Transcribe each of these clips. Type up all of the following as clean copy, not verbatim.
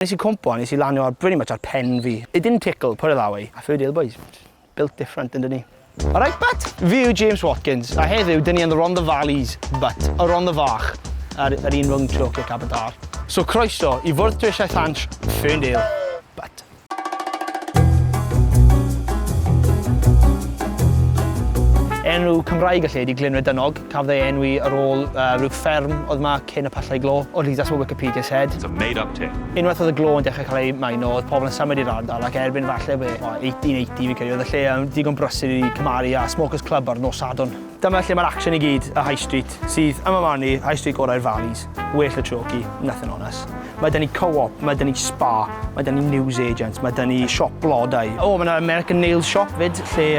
Nes I cwmpo, nes I lanio pretty much ar pen fi. It didn't tickle, put it that way. A Ferndale boys, built different, didn't he? Alright, but fi yw James Watkins, a heddiw, dyn ni yn the Rhondda Valleys, but y Rhondda Fach, ar un rhwng Trilcio Cabadar. So croeso I Bwrdd Twristiaeth Hansh, Ferndale, but. Enw Cymraeg y lle di Glynwyr Dynog. Cafodd ei enwi ar ôl rhyw fferm oedd yma cyn y Pyllau Glo. Or at least that's what Wikipedia said. It's a made-up tale. Unwaith oedd y glo yn dechrau cael ei maino, oedd pobl yn symud i'r ardal ac erbyn falle 1880 fi'n credu, oedd y lle digon brysur I cymaru a Smokers Club ar nos Sadwrn. Dyma lle mae'r action I gyd, y High Street, sydd yma marn I, High Street gorau'r Valleys, well y troci, nothing on us. Mae dyn ni co-op, mae dyn ni spa, mae dyn ni news agents, mae dyn ni siop blodau. O, mae yna American Nails shop fyd, lle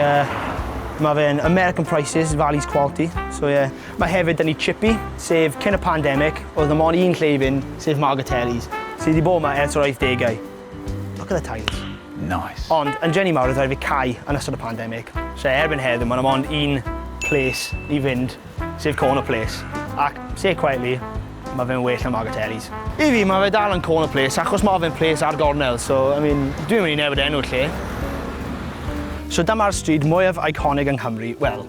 mae fe'n American prices, Valleys quality. So yeah. Mae hefyd dyn ni Chippy, sef cyn y pandemic, oedd yma ond un lle I fynd, sef Margatelli's, sydd wedi bod yma ers o'r 80au. Look at the tiles. Nice. Ond yn Jenny Mawr oedd rhaid fi cau yn ystod y pandemic. So erbyn heddiw, mae yma ond un place I fynd, sef Corner Place. Ac, say quietly, mae fe'n well yn Margatelli's. I fi, mae fe dal yn Corner Place, achos mae fe'n place ar gornel, so, I mean, dwi'n mynd I newid enw'r lle. So dyma'r stryd mwyaf iconic yng Nghymru, wel,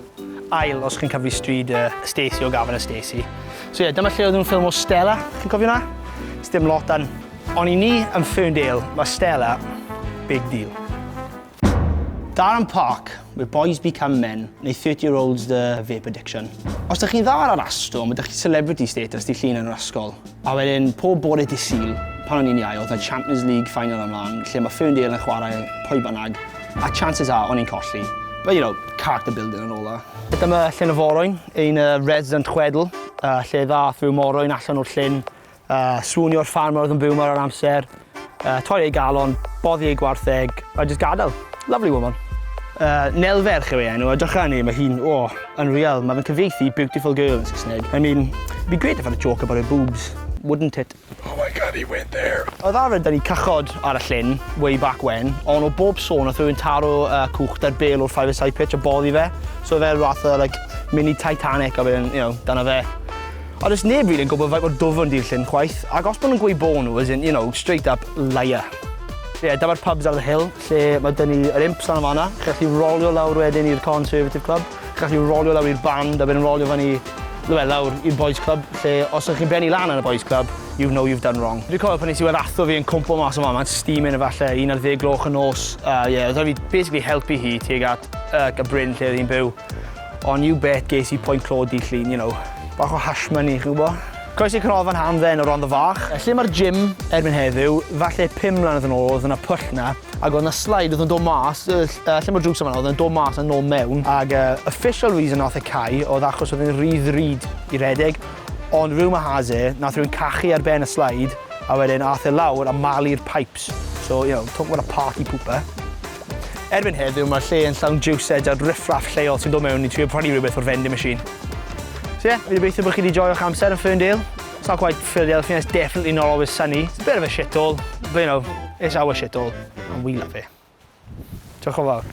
ail os chi'n cyfri stryd Stacey o Gafon a Stacey. So ie, dyma lle oedd nhw'n ffilm o Stella, chi'n cofio hwnna? Sdim lot yn. Ond I ni yn Ferndale, mae Stella, big deal. Darren Park, where boys become men, neu 30-year-olds the vape addiction. Os ydych chi'n dda ar astro, mae ydych chi celebrity status di llun yn yr ysgol. A wedyn, pob bore di Sul, pan o'n i'n iau, oedd y Champions League final ymlaen, lle mae Ferndale yn chwarae pwy bynnag. A chances are, o'n i'n colli. But, you know, character building and all that. Dyma llyn y forwyn, ein resident chwedl, lle ddath rhyw morwyn allan o'r llyn, swnio'r ffarmer oedd yn byw mar ar amser, torri ei galon, boddi ei gwartheg, a just gadael. Lovely woman. Nelferch yw ei enw, edrych arni, mae hi'n, unreal. Mae fe'n cyfieithu beautiful girl yn Saesneg. I mean, it'd be great if I had a joke about her boobs, wouldn't it? Oh my God, he went there. Oedd arfer dyn ni cychod ar y llyn, way back when, ond o bob sôn oedd rhywun taro cwch da'r bel o'r 5-a-side pitch a boddi fe. So fe rath o, like, mini Titanic a fe'n, you know, dyna fe. A does neb rili'n gwybod faint o'r dwfn di'r llyn chwaith, ac os bod nhw'n gweud bo nhw, as in, you know, straight up liar. Yeah, dyma'r pubs ar y hill, lle mae dyn ni yr imps lan o fanna. Chi'n gallu rolio lawr wedyn i'r Conservative Club. Chi'n gallu rolio lawr i'r band a wedyn rolio fan i lawr i'r Boys Club, lle os ydych chi'n benni lan yn y Boys Club, you know you've done wrong. Dwi'n cofio pan nes I weddallo fi yn cwmpo mas o mae'n steaming efallai 11 gloch y nos. Yeah, oedd fi basically helpu hi tuag at y bryn lle oedd hi'n byw. Ond you bet ges I point clod di llun, you know. Bach o hash money, chi'n gwybod? Croeso I canolfan hamdden o Rhondda Fach. Lle mae'r gym erbyn heddiw, falle 5 mlynedd yn ôl oedd yna pwll na, ac oedd yna slide oedd yn dod mas, lle mae'r drws yma oedd yn dod mas a nôl mewn, ac official reason nath e cau oedd achos oedd yn rhydd I redeg, ond rhyw has e, nath rhywun cachu ar ben y slide, a wedyn ath e lawr a malu'r pipes. So, you know, talk about a party pooper. Erbyn heddiw, mae'r lle yn llawn jiwsed a riffraff lleol sy'n dod mewn I trio prynu rhywbeth o'r vending machine. So yeah, fi gobeithio bod chi wedi joio'ch amser yn Ferndale. It's not quite Philadelphia, it's definitely not always sunny. It's a bit of a shithole, but you know, it's our shithole, and we love it. Diolch yn fawr.